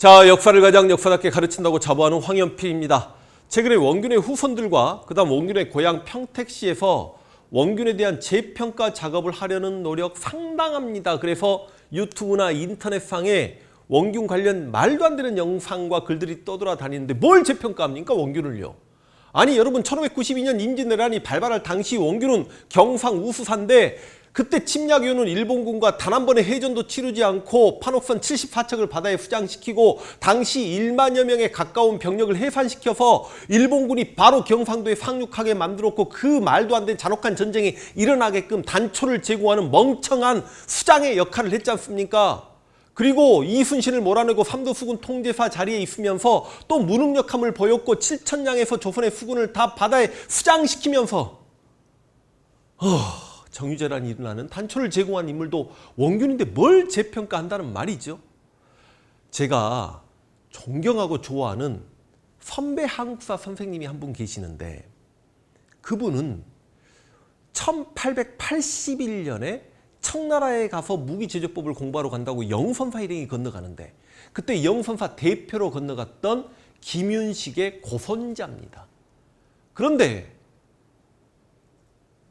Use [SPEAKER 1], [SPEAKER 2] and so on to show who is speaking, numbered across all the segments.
[SPEAKER 1] 자, 역사를 가장 역사답게 가르친다고 자부하는 황연필입니다. 최근에 원균의 후손들과 그다음 원균의 고향 평택시에서 원균에 대한 재평가 작업을 하려는 노력 상당합니다. 그래서 유튜브나 인터넷상에 원균 관련 말도 안 되는 영상과 글들이 떠돌아다니는데 뭘 재평가합니까? 원균을요. 아니 여러분 1592년 임진왜란이 발발할 당시 원균은 경상 우수사인데 그때 침략이오는 일본군과 단 한 번의 해전도 치르지 않고 판옥선 74척을 바다에 후장시키고 당시 1만여 명에 가까운 병력을 해산시켜서 일본군이 바로 경상도에 상륙하게 만들었고 그 말도 안 되는 잔혹한 전쟁이 일어나게끔 단초를 제공하는 멍청한 수장의 역할을 했지 않습니까? 그리고 이순신을 몰아내고 삼도수군 통제사 자리에 있으면서 또 무능력함을 보였고 7천량에서 조선의 수군을 다 바다에 후장시키면서 정유재란이 일어나는 단초를 제공한 인물도 원균인데 뭘 재평가한다는 말이죠. 제가 존경하고 좋아하는 선배 한국사 선생님이 한 분 계시는데 그분은 1881년에 청나라에 가서 무기제조법을 공부하러 간다고 영선사 일행이 건너가는데 그때 영선사 대표로 건너갔던 김윤식의 고손자입니다. 그런데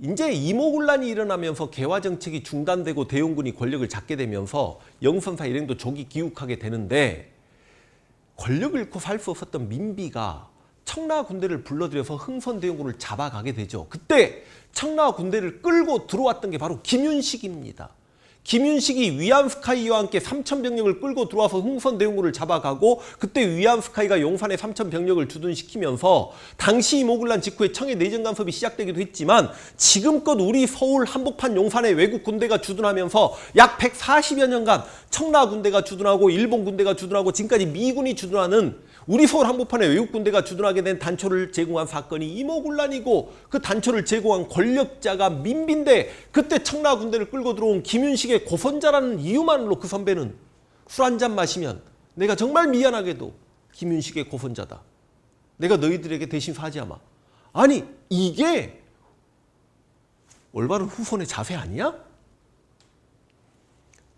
[SPEAKER 1] 이제 이모군란이 일어나면서 개화정책이 중단되고 대용군이 권력을 잡게 되면서 영선사 일행도 조기 기욱하게 되는데 권력을 잃고 살 수 없었던 민비가 청나 군대를 불러들여서 흥선대용군을 잡아가게 되죠. 그때 청나 군대를 끌고 들어왔던 게 바로 김윤식입니다. 김윤식이 위안스카이와 함께 3,000병력을 끌고 들어와서 흥선대용군을 잡아가고 그때 위안스카이가 용산에 3,000병력을 주둔시키면서 당시 이모군란 직후에 청해 내전 간섭이 시작되기도 했지만 지금껏 우리 서울 한복판 용산에 외국 군대가 주둔하면서 약 140여 년간 청나 군대가 주둔하고 일본 군대가 주둔하고 지금까지 미군이 주둔하는 우리 서울 한복판에 외국 군대가 주둔하게 된 단초를 제공한 사건이 이모군란이고 그 단초를 제공한 권력자가 민비인데 그때 청나 군대를 끌고 들어온 김윤식의 고손자라는 이유만으로 그 선배는 술 한잔 마시면 내가 정말 미안하게도 김윤식의 고손자다. 내가 너희들에게 대신 사죄하마. 아니 이게 올바른 후손의 자세 아니야?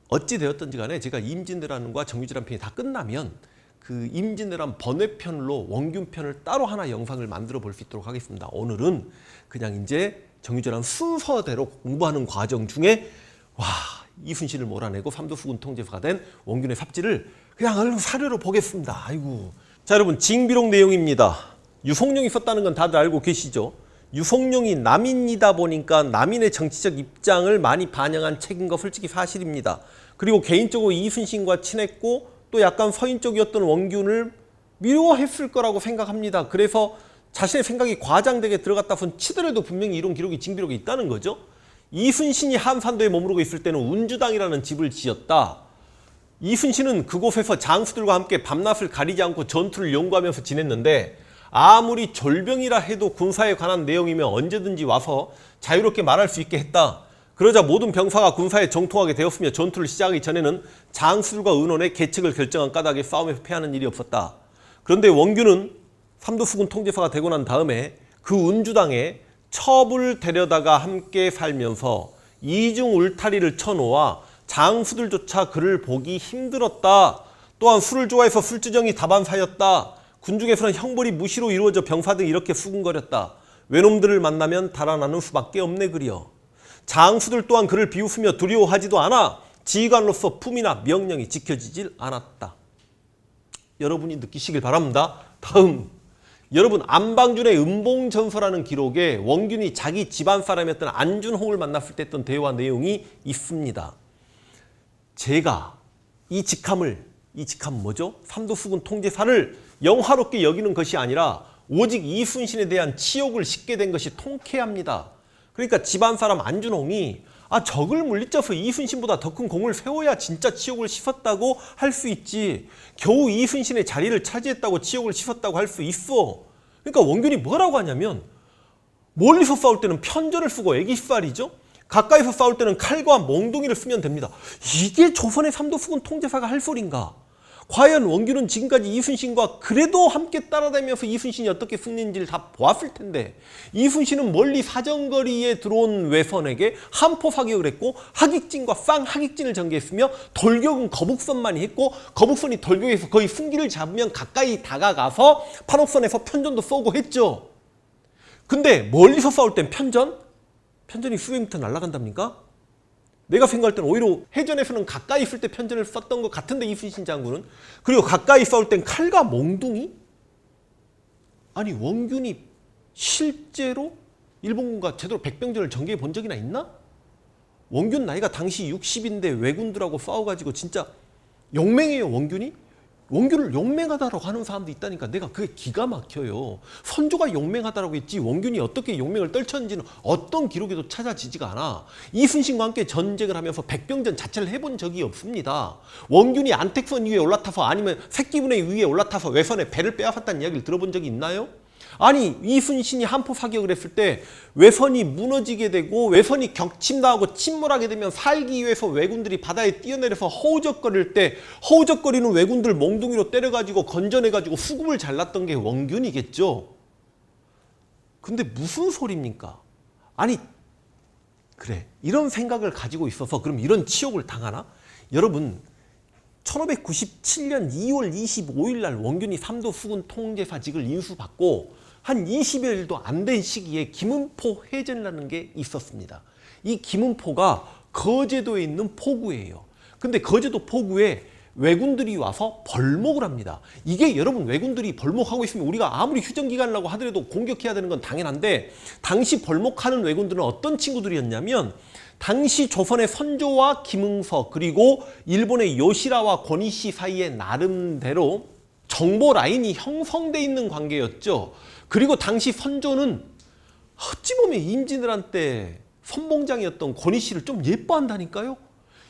[SPEAKER 1] 어찌 되었든지 간에 제가 임진왜란과 정유재란 편이 다 끝나면 그 임진왜란 번외편으로 원균편을 따로 하나 영상을 만들어 볼 수 있도록 하겠습니다. 오늘은 그냥 이제 정유재란 순서대로 공부하는 과정 중에 이순신을 몰아내고 삼도수군 통제사가 된 원균의 삽질을 그냥 얼른 사료로 보겠습니다. 아이고. 자 여러분 징비록 내용입니다. 유성룡이 썼다는 건 다들 알고 계시죠? 유성룡이 남인이다 보니까 남인의 정치적 입장을 많이 반영한 책인 거 솔직히 사실입니다. 그리고 개인적으로 이순신과 친했고 또 약간 서인 쪽이었던 원균을 미워했을 거라고 생각합니다. 그래서 자신의 생각이 과장되게 들어갔다 손 치더라도 분명히 이런 기록이 징비록에 있다는 거죠. 이순신이 한산도에 머무르고 있을 때는 운주당이라는 집을 지었다. 이순신은 그곳에서 장수들과 함께 밤낮을 가리지 않고 전투를 연구하면서 지냈는데 아무리 졸병이라 해도 군사에 관한 내용이면 언제든지 와서 자유롭게 말할 수 있게 했다. 그러자 모든 병사가 군사에 정통하게 되었으며 전투를 시작하기 전에는 장수들과 의논해 계책을 결정한 까닭에 싸움에서 패하는 일이 없었다. 그런데 원균은 삼도수군 통제사가 되고 난 다음에 그 운주당에 첩을 데려다가 함께 살면서 이중 울타리를 쳐놓아 장수들조차 그를 보기 힘들었다. 또한 술을 좋아해서 술주정이 다반사였다. 군중에서는 형벌이 무시로 이루어져 병사 등 이렇게 수군거렸다. 외놈들을 만나면 달아나는 수밖에 없네 그리여. 장수들 또한 그를 비웃으며 두려워하지도 않아 지휘관으로서 품이나 명령이 지켜지질 않았다. 여러분이 느끼시길 바랍니다. 다음 여러분 안방준의 음봉전서라는 기록에 원균이 자기 집안 사람이었던 안준홍을 만났을 때 했던 대화 내용이 있습니다. 제가 이 직함은 뭐죠? 삼도수군 통제사를 영화롭게 여기는 것이 아니라 오직 이순신에 대한 치욕을 싣게 된 것이 통쾌합니다. 그러니까 집안 사람 안준홍이 적을 물리쳐서 이순신보다 더 큰 공을 세워야 진짜 치욕을 씻었다고 할 수 있지. 겨우 이순신의 자리를 차지했다고 치욕을 씻었다고 할 수 있어. 그러니까 원균이 뭐라고 하냐면 멀리서 싸울 때는 편전을 쓰고 애기살이죠. 가까이서 싸울 때는 칼과 몽둥이를 쓰면 됩니다. 이게 조선의 삼도수군 통제사가 할 소린가? 과연 원균은 지금까지 이순신과 그래도 함께 따라다니면서 이순신이 어떻게 승리인지를 다 보았을 텐데 이순신은 멀리 사정거리에 들어온 외선에게 한포 사격을 했고 하객진과 쌍하객진을 전개했으며 돌격은 거북선만이 했고 거북선이 돌격해서 거의 승기를 잡으면 가까이 다가가서 판옥선에서 편전도 쏘고 했죠. 근데 멀리서 싸울 땐 편전이 수백 미터 날아간답니까? 내가 생각할 때는 오히려 해전에서는 가까이 있을 때 편전을 썼던 것 같은데 이순신 장군은. 그리고 가까이 싸울 땐 칼과 몽둥이? 아니 원균이 실제로 일본군과 제대로 백병전을 전개해 본 적이나 있나? 원균 나이가 당시 60인데 왜군들하고 싸워가지고 진짜 용맹해요 원균이? 원균을 용맹하다라고 하는 사람도 있다니까 내가 그게 기가 막혀요. 선조가 용맹하다라고 했지 원균이 어떻게 용맹을 떨쳤는지는 어떤 기록에도 찾아지지가 않아. 이순신과 함께 전쟁을 하면서 백병전 자체를 해본 적이 없습니다. 원균이 안택선 위에 올라타서 아니면 새끼분의 위에 올라타서 외선에 배를 빼앗았다는 이야기를 들어본 적이 있나요? 아니 이순신이 한포 사격을 했을 때 외선이 무너지게 되고 외선이 격침당하고 침몰하게 되면 살기 위해서 왜군들이 바다에 뛰어내려서 허우적거릴 때 허우적거리는 왜군들 몽둥이로 때려가지고 건져내가지고 수급을 잘랐던 게 원균이겠죠. 근데 무슨 소리입니까? 아니 그래 이런 생각을 가지고 있어서 그럼 이런 치욕을 당하나? 여러분 1597년 2월 25일 날 원균이 삼도 수군 통제사직을 인수받고 한 20여일도 안 된 시기에 김은포 해전이라는 게 있었습니다. 이 김은포가 거제도에 있는 포구예요. 근데 거제도 포구에 왜군들이 와서 벌목을 합니다. 이게 여러분 왜군들이 벌목하고 있으면 우리가 아무리 휴전기간이라고 하더라도 공격해야 되는 건 당연한데 당시 벌목하는 왜군들은 어떤 친구들이었냐면 당시 조선의 선조와 김응서 그리고 일본의 요시라와 권이시 사이에 나름대로 정보 라인이 형성돼 있는 관계였죠. 그리고 당시 선조는 어찌 보면 임진왜란 선봉장이었던 권이시를 좀 예뻐한다니까요.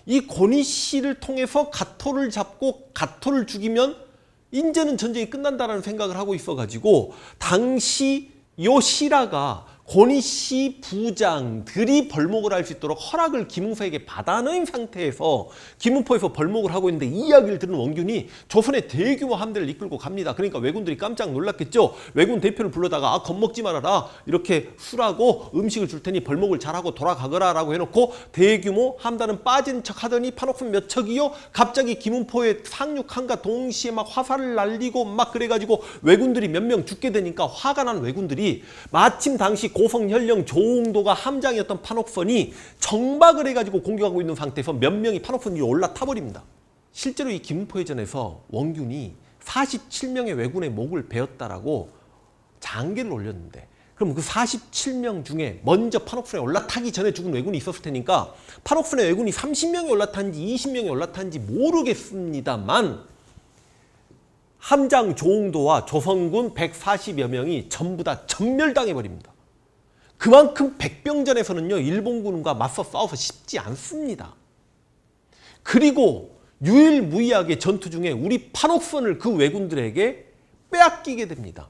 [SPEAKER 1] 이 권이시를 통해서 가토를 잡고 가토를 죽이면 이제는 전쟁이 끝난다라는 생각을 하고 있어가지고 당시 요시라가 권이시 부장들이 벌목을 할 수 있도록 허락을 김응서에게 받아놓은 상태에서 김은포에서 벌목을 하고 있는데 이 이야기를 들은 원균이 조선의 대규모 함대를 이끌고 갑니다. 그러니까 왜군들이 깜짝 놀랐겠죠. 왜군 대표를 불러다가 겁먹지 말아라. 이렇게 술하고 음식을 줄 테니 벌목을 잘하고 돌아가거라 라고 해놓고 대규모 함대는 빠진 척 하더니 판옥선 몇 척이요. 갑자기 김은포에 상륙함과 동시에 막 화살을 날리고 막 그래가지고 왜군들이 몇 명 죽게 되니까 화가 난 왜군들이 마침 당시 고성현령 조웅도가 함장이었던 판옥선이 정박을 해가지고 공격하고 있는 상태에서 몇 명이 판옥선 위에 올라타버립니다. 실제로 이 김은포해전에서 원균이 47명의 왜군의 목을 베었다라고 장계를 올렸는데 그럼 그 47명 중에 먼저 판옥선에 올라타기 전에 죽은 왜군이 있었을 테니까 판옥선에 왜군이 30명이 올라탔는지 20명이 올라탔는지 모르겠습니다만 함장 조웅도와 조선군 140여 명이 전부 다 전멸당해버립니다. 그만큼 백병전에서는요 일본군과 맞서 싸워서 쉽지 않습니다. 그리고 유일무이하게 전투 중에 우리 판옥선을 그 왜군들에게 빼앗기게 됩니다.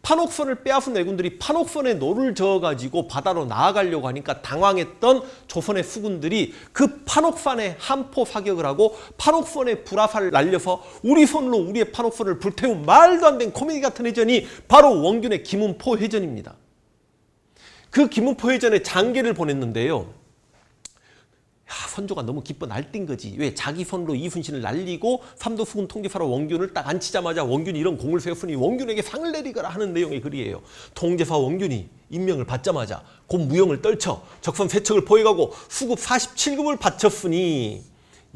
[SPEAKER 1] 판옥선을 빼앗은 왜군들이 판옥선에 노를 저어가지고 바다로 나아가려고 하니까 당황했던 조선의 수군들이 그 판옥선에 한포 사격을 하고 판옥선에 불화살을 날려서 우리 손으로 우리의 판옥선을 불태운 말도 안 된 코미디 같은 해전이 바로 원균의 김은포 해전입니다. 그 김은포 해전에 장계를 보냈는데요. 선조가 너무 기뻐 날뛴 거지. 왜? 자기 손으로 이순신을 날리고 삼도 수군 통제사로 원균을 딱 앉히자마자 원균이 이런 공을 세웠으니 원균에게 상을 내리거라 하는 내용의 글이에요. 통제사 원균이 임명을 받자마자 곧 무용을 떨쳐 적선 세척을 포획하고 수급 47급을 바쳤으니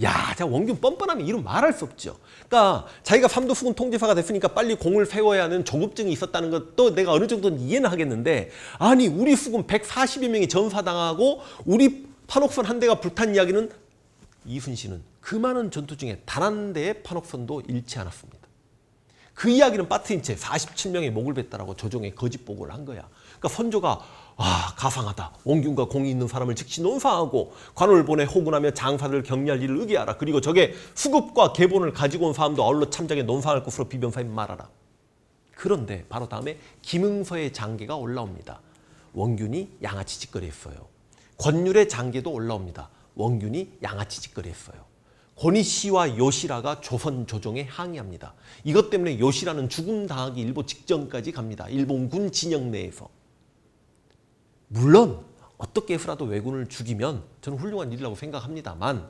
[SPEAKER 1] 야, 자 원균 뻔뻔하면 이름 말할 수 없죠. 그러니까 자기가 삼도 수군 통제사가 됐으니까 빨리 공을 세워야 하는 조급증이 있었다는 것도 내가 어느 정도는 이해는 하겠는데 아니 우리 수군 140여 명이 전사당하고 우리 판옥선 한 대가 불탄 이야기는 이순신은 그 많은 전투 중에 단 한 대의 판옥선도 잃지 않았습니다. 그 이야기는 빠트린 채 47명의 목을 뱉다라고 조정에 거짓 보고를 한 거야. 그러니까 선조가 가상하다. 원균과 공이 있는 사람을 즉시 논사하고 관을 보내 호군하며 장사를 격리할 일을 의기하라. 그리고 적의 수급과 계본을 가지고 온 사람도 아울러 참작에 논사할 것으로 비변사에 말하라. 그런데 바로 다음에 김응서의 장계가 올라옵니다. 원균이 양아치 짓거리 했어요. 권율의 장계도 올라옵니다. 원균이 양아치 짓거리 했어요. 고니 씨와 요시라가 조선 조정에 항의합니다. 이것 때문에 요시라는 죽음 당하기 일보 직전까지 갑니다. 일본군 진영 내에서. 물론 어떻게 해서라도 왜군을 죽이면 저는 훌륭한 일이라고 생각합니다만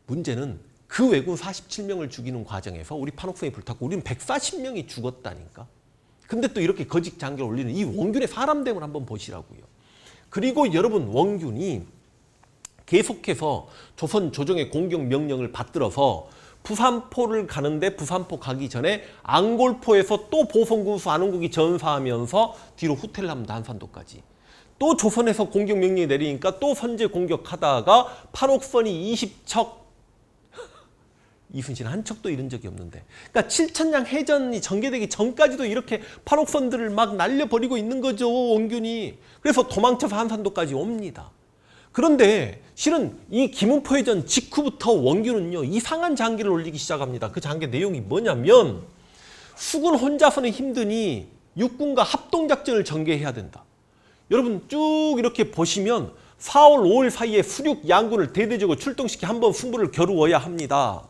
[SPEAKER 1] 문제는 그 왜군 47명을 죽이는 과정에서 우리 판옥성이 불탔고 우리는 140명이 죽었다니까. 근데 또 이렇게 거짓 장교를 올리는 이 원균의 사람됨을 한번 보시라고요. 그리고 여러분 원균이 계속해서 조선 조정의 공격 명령을 받들어서 부산포를 가는데 부산포 가기 전에 앙골포에서 또 보성군수 안흥국이 전사하면서 뒤로 후퇴를 합니다. 한산도까지. 또 조선에서 공격 명령이 내리니까 또 선제 공격하다가 판옥선이 20척, 이순신 한 척도 잃은 적이 없는데. 그러니까 7천량 해전이 전개되기 전까지도 이렇게 판옥선들을 막 날려버리고 있는 거죠. 원균이. 그래서 도망쳐서 한산도까지 옵니다. 그런데 실은 이 김은포해전 직후부터 원균은요 이상한 장기를 올리기 시작합니다. 그 장기 내용이 뭐냐면 수군 혼자서는 힘드니 육군과 합동작전을 전개해야 된다. 여러분 쭉 이렇게 보시면 4월 5일 사이에 수륙 양군을 대대적으로 출동시켜 한번 승부를 겨루어야 합니다.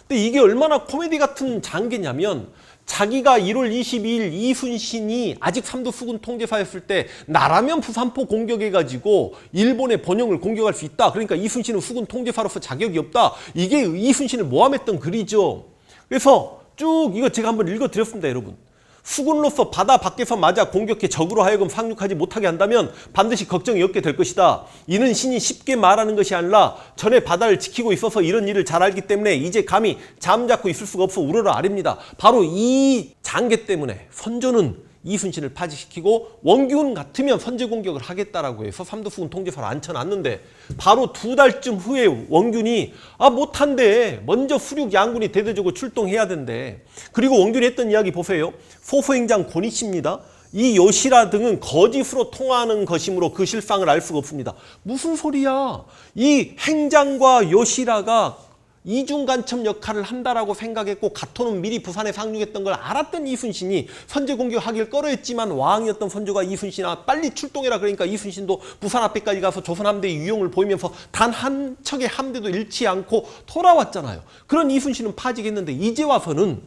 [SPEAKER 1] 근데 이게 얼마나 코미디 같은 장계냐면 자기가 1월 22일 이순신이 아직 삼도 수군 통제사였을 때 나라면 부산포 공격해가지고 일본의 번영을 공격할 수 있다. 그러니까 이순신은 수군 통제사로서 자격이 없다. 이게 이순신을 모함했던 글이죠. 그래서 쭉 이거 제가 한번 읽어드렸습니다. 여러분. 수군으로서 바다 밖에서 맞아 공격해 적으로 하여금 상륙하지 못하게 한다면 반드시 걱정이 없게 될 것이다. 이는 신이 쉽게 말하는 것이 아니라 전에 바다를 지키고 있어서 이런 일을 잘 알기 때문에 이제 감히 잠잡고 있을 수가 없어 우러러 아립니다. 바로 이 장계 때문에 선조는 이순신을 파직시키고 원균 같으면 선제 공격을 하겠다라고 해서 삼도수군 통제사를 앉혀놨는데 바로 2달쯤 후에 원균이 못한대. 먼저 수륙 양군이 대대적으로 출동해야 된대. 그리고 원균이 했던 이야기 보세요. 소소행장 고니 씨입니다. 이 요시라 등은 거짓으로 통하는 것이므로 그 실상을 알 수가 없습니다. 무슨 소리야. 이 행장과 요시라가 이중간첩 역할을 한다라고 생각했고 가토는 미리 부산에 상륙했던 걸 알았던 이순신이 선제 공격하길 꺼려했지만 왕이었던 선조가 이순신아 빨리 출동해라 그러니까 이순신도 부산 앞에까지 가서 조선 함대의 유용을 보이면서 단 한 척의 함대도 잃지 않고 돌아왔잖아요. 그런 이순신은 파직했는데 이제 와서는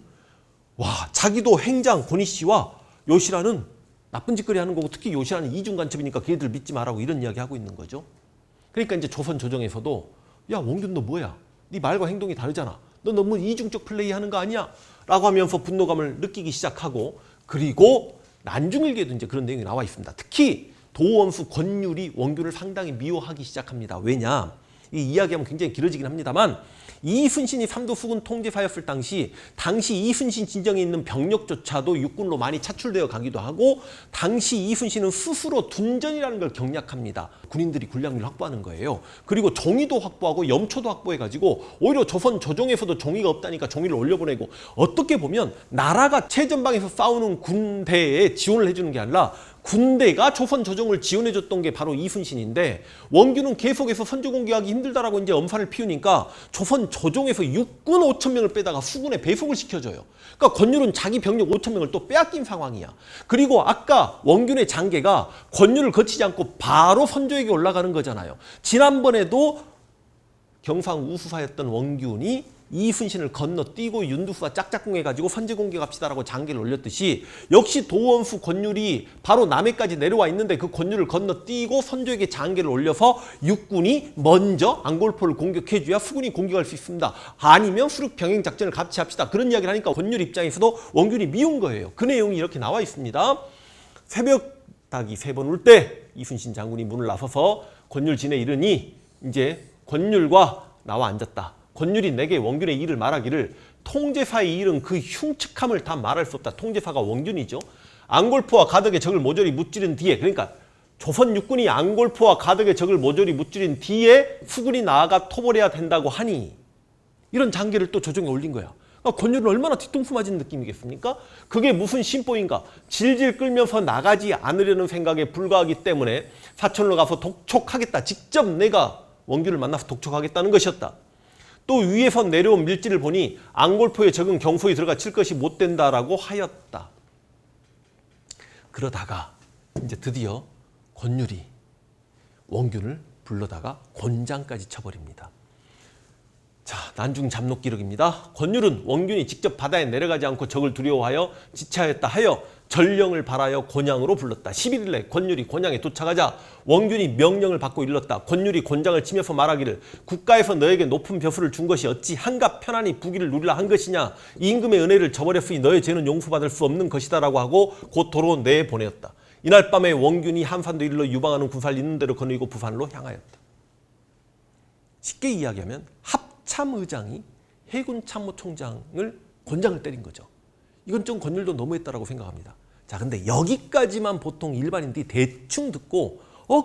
[SPEAKER 1] 자기도 행장 고니 씨와 요시라는 나쁜 짓거리 하는 거고 특히 요시라는 이중간첩이니까 걔들 믿지 말라고 이런 이야기 하고 있는 거죠. 그러니까 이제 조선 조정에서도 야 원균 너 뭐야? 네 말과 행동이 다르잖아. 너 너무 이중적 플레이 하는 거 아니야? 라고 하면서 분노감을 느끼기 시작하고 그리고 난중일기에도 이제 그런 내용이 나와 있습니다. 특히 도원수 권율이 원균을 상당히 미워하기 시작합니다. 왜냐? 이 이야기하면 굉장히 길어지긴 합니다만 이순신이 삼도 수군 통제사였을 당시 이순신 진정에 있는 병력조차도 육군으로 많이 차출되어 가기도 하고 당시 이순신은 스스로 둔전이라는 걸 경략합니다. 군인들이 군량을 확보하는 거예요. 그리고 종이도 확보하고 염초도 확보해가지고 오히려 조선 조정에서도 종이가 없다니까 종이를 올려보내고 어떻게 보면 나라가 최전방에서 싸우는 군대에 지원을 해주는 게 아니라 군대가 조선 조정을 지원해줬던 게 바로 이순신인데 원균은 계속해서 선제 공격하기 힘들다라고 이제 엄살을 피우니까 조선 조정에서 육군 5천 명을 빼다가 수군에 배속을 시켜줘요. 그러니까 권율은 자기 병력 5천 명을 또 빼앗긴 상황이야. 그리고 아까 원균의 장계가 권율을 거치지 않고 바로 선조에게 올라가는 거잖아요. 지난번에도 경상 우수사였던 원균이 이순신을 건너뛰고 윤두수와 짝짝꿍해가지고 선제 공격합시다라고 장계를 올렸듯이 역시 도원수 권율이 바로 남해까지 내려와 있는데 그 권율을 건너뛰고 선조에게 장계를 올려서 육군이 먼저 앙골포를 공격해줘야 수군이 공격할 수 있습니다. 아니면 수륙 병행 작전을 같이 합시다. 그런 이야기를 하니까 권율 입장에서도 원균이 미운 거예요. 그 내용이 이렇게 나와 있습니다. 새벽 닭이 3번 울 때 이순신 장군이 문을 나서서 권율 진에 이르니 이제 권율과 나와 앉았다. 권율이 내게 원균의 일을 말하기를 통제사의 일은 그 흉측함을 다 말할 수 없다. 통제사가 원균이죠. 앙골포와 가덕의 적을 모조리 무찌른 뒤에 그러니까 조선 육군이 앙골포와 가덕의 적을 모조리 무찌른 뒤에 수군이 나아가 토벌해야 된다고 하니 이런 장계를 또 조정에 올린 거야. 그러니까 권율은 얼마나 뒤통수 맞은 느낌이겠습니까? 그게 무슨 심보인가? 질질 끌면서 나가지 않으려는 생각에 불과하기 때문에 사천으로 가서 독촉하겠다. 직접 내가 원균을 만나서 독촉하겠다는 것이었다. 또 위에서 내려온 밀지를 보니 앙골포의 적은 경소에 들어가 칠 것이 못 된다라고 하였다. 그러다가 이제 드디어 권율이 원균을 불러다가 곤장까지 쳐버립니다. 자, 난중 잡록 기록입니다. 권율은 원균이 직접 바다에 내려가지 않고 적을 두려워하여 지체하였다 하여 전령을 발하여 곤양으로 불렀다. 11일에 권율이 곤양에 도착하자 원균이 명령을 받고 일렀다. 권율이 곤장을 치면서 말하기를 국가에서 너에게 높은 벼슬을 준 것이 어찌 한갑 편안히 부귀를 누리라 한 것이냐. 임금의 은혜를 저버렸으니 너의 죄는 용서받을 수 없는 것이다 라고 하고 곧 도로 내에 보내었다. 이날 밤에 원균이 한산도 일로 유방하는 군사를 있는 대로 거느리고 부산로 향하였다. 쉽게 이야기하면 합참의장이 해군 참모총장을 곤장을 때린 거죠. 이건 좀 권율도 너무했다라고 생각합니다. 자, 근데 여기까지만 보통 일반인들이 대충 듣고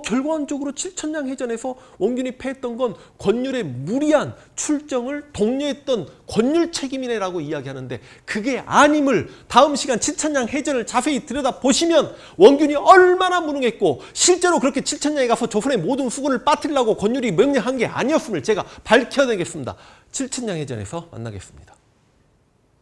[SPEAKER 1] 결과적으로 칠천량 해전에서 원균이 패했던 건 권율의 무리한 출정을 독려했던 권율 책임이네라고 이야기하는데 그게 아님을 다음 시간 칠천량 해전을 자세히 들여다보시면 원균이 얼마나 무능했고 실제로 그렇게 칠천량에 가서 조선의 모든 수군을 빠뜨리려고 권율이 명령한 게 아니었음을 제가 밝혀내겠습니다. 칠천량 해전에서 만나겠습니다.